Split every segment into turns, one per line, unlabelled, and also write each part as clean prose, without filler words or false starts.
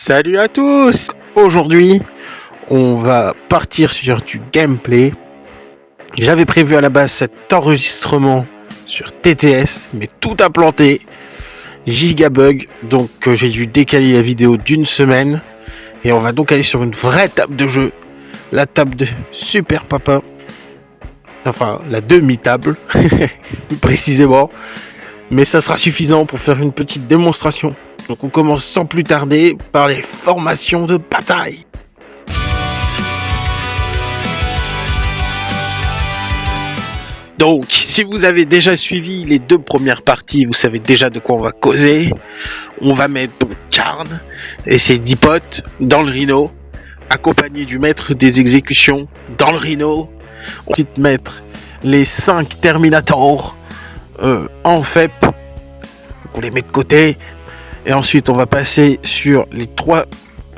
Salut à tous. Aujourd'hui, on va partir sur du gameplay. J'avais prévu à la base cet enregistrement sur TTS, mais tout a planté. Gigabug, donc j'ai dû décaler la vidéo d'une semaine. Et on va donc aller sur une vraie table de jeu. La table de Super Papa. Enfin, la demi-table, plus précisément. Mais ça sera suffisant pour faire une petite démonstration. Donc on commence sans plus tarder par les formations de bataille. Donc, si vous avez déjà suivi les deux premières parties, vous savez déjà de quoi on va causer. On va mettre donc Karn et ses 10 potes dans le Rhino, accompagné du maître des exécutions dans le Rhino. Ensuite mettre les 5 Terminators en FEP. Donc on les met de côté. Et ensuite on va passer sur les 3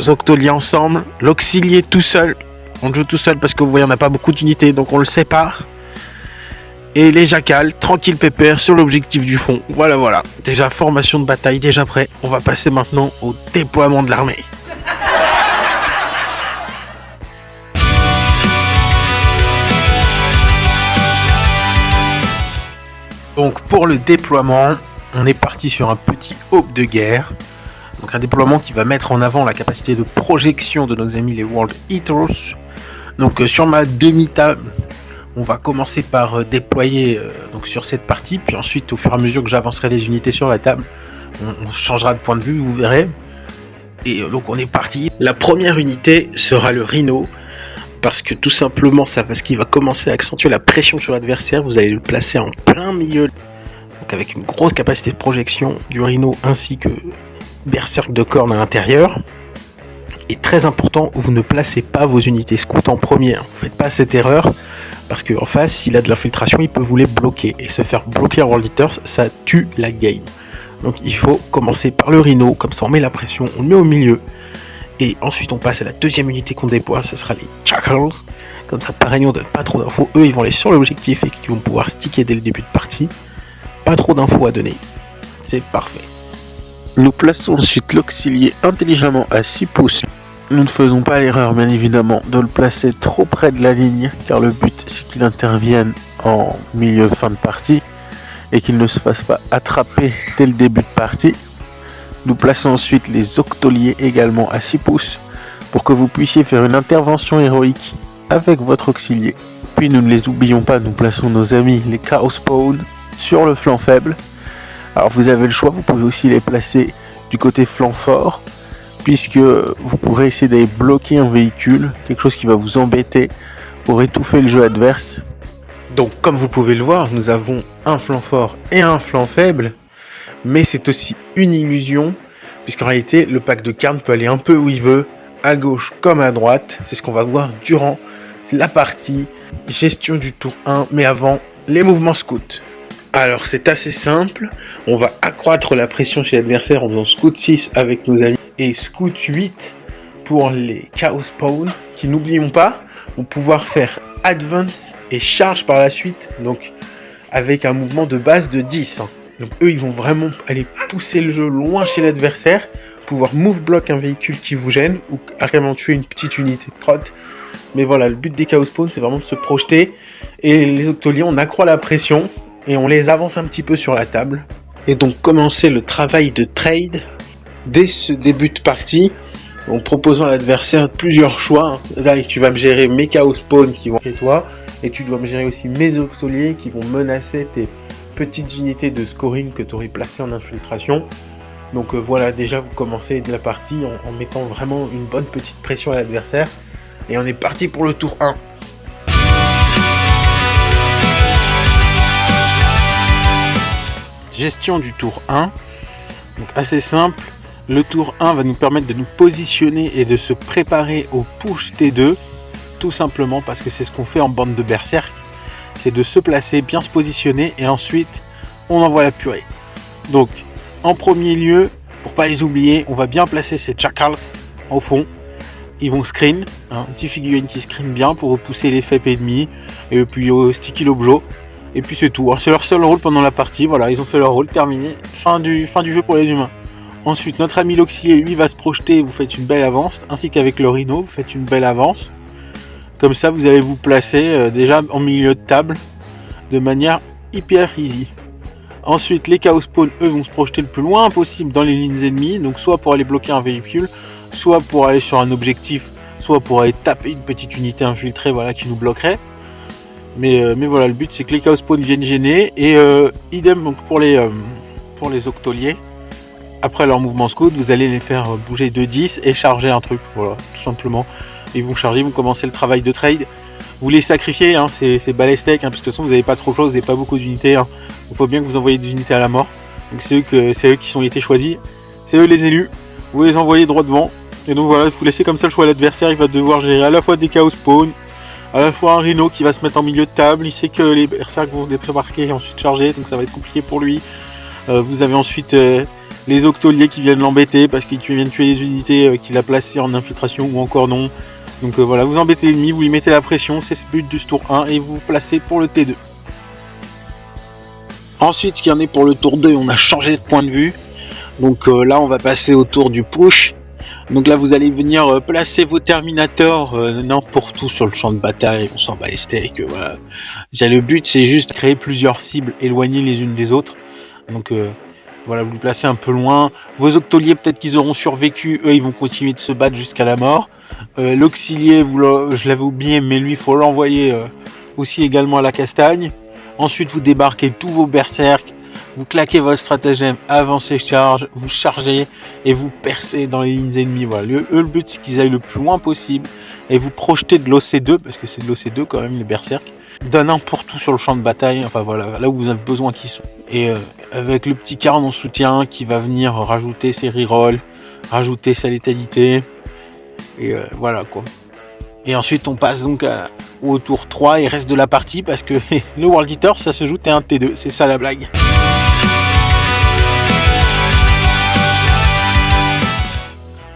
Octoliers ensemble. L'auxilier tout seul. On joue tout seul parce que vous voyez on n'a pas beaucoup d'unités, donc on le sépare. Et les jacals, tranquille pépère sur l'objectif du fond. Voilà. Déjà formation de bataille, déjà prêt. On va passer maintenant au déploiement de l'armée. Donc pour le déploiement, on est parti sur un petit hub de guerre. Donc un déploiement qui va mettre en avant la capacité de projection de nos amis les World Eaters. Donc sur ma demi-table, on va commencer par déployer donc sur cette partie, puis ensuite au fur et à mesure que j'avancerai les unités sur la table, on changera de point de vue, vous verrez. Et donc on est parti. La première unité sera le Rhino, parce que tout simplement ça, parce qu'il va commencer à accentuer la pression sur l'adversaire. Vous allez le placer en plein milieu, donc avec une grosse capacité de projection du Rhino ainsi que berserk de corne à l'intérieur. Et très important, vous ne placez pas vos unités scout en première. Faites pas cette erreur, parce qu'en face, s'il a de l'infiltration, il peut vous les bloquer. Et se faire bloquer en World Eaters, ça tue la game. Donc il faut commencer par le Rhino, comme ça on met la pression, on le met au milieu. Et ensuite on passe à la deuxième unité qu'on déploie, ce sera les Jackals. Comme ça pareil, on donne pas trop d'infos. Eux ils vont aller sur l'objectif et qui vont pouvoir sticker dès le début de partie. Pas trop d'infos à donner. C'est parfait. Nous plaçons ensuite l'auxilier intelligemment à 6 pouces. Nous ne faisons pas l'erreur bien évidemment de le placer trop près de la ligne, car le but c'est qu'il intervienne en milieu fin de partie et qu'il ne se fasse pas attraper dès le début de partie. Nous plaçons ensuite les Octoliers également à 6 pouces pour que vous puissiez faire une intervention héroïque avec votre auxilier. Puis nous ne les oublions pas, nous plaçons nos amis les Chaos Spawn sur le flanc faible. Alors vous avez le choix, vous pouvez aussi les placer du côté flanc fort, puisque vous pourrez essayer d'aller bloquer un véhicule, quelque chose qui va vous embêter pour étouffer le jeu adverse. Donc comme vous pouvez le voir, nous avons un flanc fort et un flanc faible, mais c'est aussi une illusion, puisqu'en réalité le pack de Karn peut aller un peu où il veut, à gauche comme à droite. C'est ce qu'on va voir durant la partie gestion du tour 1, mais avant les mouvements scouts. Alors c'est assez simple, on va accroître la pression chez l'adversaire en faisant scout 6 avec nos amis et scout 8 pour les Chaos Spawn, qui n'oublions pas vont pouvoir faire advance et charge par la suite, donc avec un mouvement de base de 10. Donc eux ils vont vraiment aller pousser le jeu loin chez l'adversaire, pouvoir move block un véhicule qui vous gêne ou carrément tuer une petite unité de prot. Mais voilà, le but des Chaos Spawn c'est vraiment de se projeter, et les Octoliers on accroît la pression et on les avance un petit peu sur la table. Et donc commencer le travail de trade dès ce début de partie en proposant à l'adversaire plusieurs choix. Là tu vas me gérer mes Chaos Spawn qui vont chez toi, et tu dois me gérer aussi mes Octoliers qui vont menacer tes petites unités de scoring que tu aurais placées en infiltration. Donc voilà, déjà vous commencez la partie en mettant vraiment une bonne petite pression à l'adversaire, et on est parti pour le tour 1. Gestion du tour 1, donc assez simple. Le tour 1 va nous permettre de nous positionner et de se préparer au push T2, tout simplement parce que c'est ce qu'on fait en bande de berserk, c'est de se placer, bien se positionner, et ensuite on envoie la purée. Donc en premier lieu, pour pas les oublier, on va bien placer ces Jackals au fond. Ils vont screen, hein, 10 figurines qui screen bien pour repousser les FEP ennemis, et puis sticky l'objo. Et puis c'est tout, c'est leur seul rôle pendant la partie, voilà, ils ont fait leur rôle, terminé, fin du jeu pour les humains. Ensuite, notre ami l'auxilier, lui, va se projeter, vous faites une belle avance, ainsi qu'avec le rhino, vous faites une belle avance. Comme ça, vous allez vous placer déjà en milieu de table, de manière hyper easy. Ensuite, les Chaos Spawn, eux, vont se projeter le plus loin possible dans les lignes ennemies, donc soit pour aller bloquer un véhicule, soit pour aller sur un objectif, soit pour aller taper une petite unité infiltrée, voilà, qui nous bloquerait. Mais voilà, le but c'est que les Chaos Spawn viennent gêner, et idem donc pour les octoliers. Après leur mouvement scout, vous allez les faire bouger de 10 et charger un truc, voilà, tout simplement. Ils vont charger, vous commencez le travail de trade. Vous les sacrifiez, hein, c'est balèsteak, hein, parce que de toute façon vous n'avez pas trop de choses, vous n'avez pas beaucoup d'unités. Hein. Il faut bien que vous envoyez des unités à la mort. Donc c'est eux qui ont été choisis, c'est eux les élus. Vous les envoyez droit devant. Et donc voilà, vous laissez comme ça le choix à l'adversaire, il va devoir gérer à la fois des Chaos Spawn, à la fois un Rhino qui va se mettre en milieu de table. Il sait que les berserkers vont débarquer et ensuite charger, donc ça va être compliqué pour lui. Vous avez ensuite les octoliers qui viennent l'embêter parce qu'ils viennent tuer les unités qu'il a placées en infiltration ou encore non. Donc voilà, vous embêtez l'ennemi, vous lui mettez la pression, c'est le but du tour 1 et vous vous placez pour le T2. Ensuite, ce qu'il y en est pour le tour 2, on a changé de point de vue. Donc là, on va passer au tour du push. Donc là, vous allez venir placer vos Terminators n'importe où sur le champ de bataille, on s'en bat les steaks. Voilà. Le but, c'est juste créer plusieurs cibles éloignées les unes des autres. Donc voilà, vous les placez un peu loin. Vos octoliers, peut-être qu'ils auront survécu, eux, ils vont continuer de se battre jusqu'à la mort. L'auxilier, je l'avais oublié, mais lui, il faut l'envoyer aussi également à la castagne. Ensuite, vous débarquez tous vos berserks, vous claquez votre stratagème, avancez, charge, vous chargez et vous percez dans les lignes ennemies. Voilà. Le but, c'est qu'ils aillent le plus loin possible et vous projetez de l'OC2, parce que c'est de l'OC2 quand même, les berserks, d'un n'importe où sur le champ de bataille, enfin voilà, là où vous avez besoin qu'ils soient. Et avec le petit Karn en soutien qui va venir rajouter ses rerolls, rajouter sa létalité. Et voilà quoi. Et ensuite on passe donc au tour 3 et reste de la partie parce que le World Eater ça se joue T1 T2, c'est ça la blague.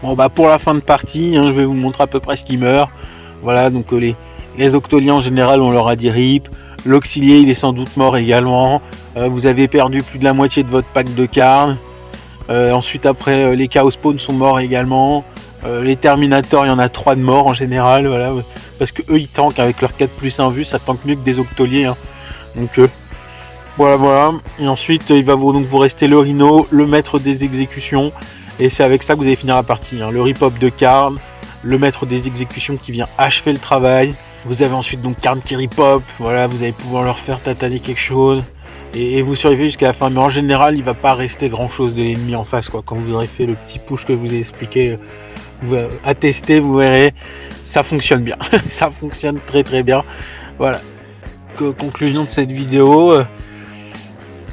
Bon bah pour la fin de partie, hein, je vais vous montrer à peu près ce qui meurt. Voilà, donc les octoliens en général on leur a dit RIP. L'auxilier il est sans doute mort également. Vous avez perdu plus de la moitié de votre pack de Karn. Ensuite après les Chaos Spawn sont morts également. Les Terminators, il y en a 3 de morts en général, voilà, parce que eux ils tankent avec leur 4+1 vue, ça tank mieux que des octoliers. Hein. Donc voilà. Et ensuite il va vous rester le Rhino, le maître des exécutions, et c'est avec ça que vous allez finir la partie. Hein. Le rip-up de Karn, le maître des exécutions qui vient achever le travail. Vous avez ensuite donc Karn qui rip-up, voilà, vous allez pouvoir leur faire tataner quelque chose. Et vous survivez jusqu'à la fin, mais en général il va pas rester grand chose de l'ennemi en face quoi. Quand vous aurez fait le petit push que je vous ai expliqué, à tester, vous verrez, ça fonctionne bien. Ça fonctionne très très bien. Voilà. Conclusion de cette vidéo.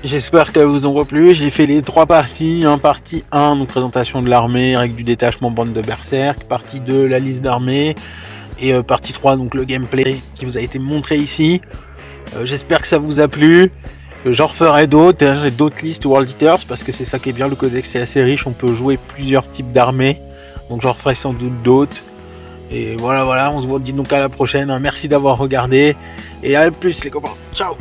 J'espère qu'elles vous ont plu. J'ai fait les 3 parties. Partie 1, donc présentation de l'armée, règle du détachement, bande de berserk. Partie 2, la liste d'armée. Et partie 3, donc le gameplay qui vous a été montré ici. J'espère que ça vous a plu. J'en referai d'autres. J'ai d'autres listes World Eaters parce que c'est ça qui est bien. Le codex c'est assez riche. On peut jouer plusieurs types d'armées. Donc j'en referai sans doute d'autres. Et voilà, on se voit dit donc à la prochaine. Merci d'avoir regardé. Et à plus les copains. Ciao.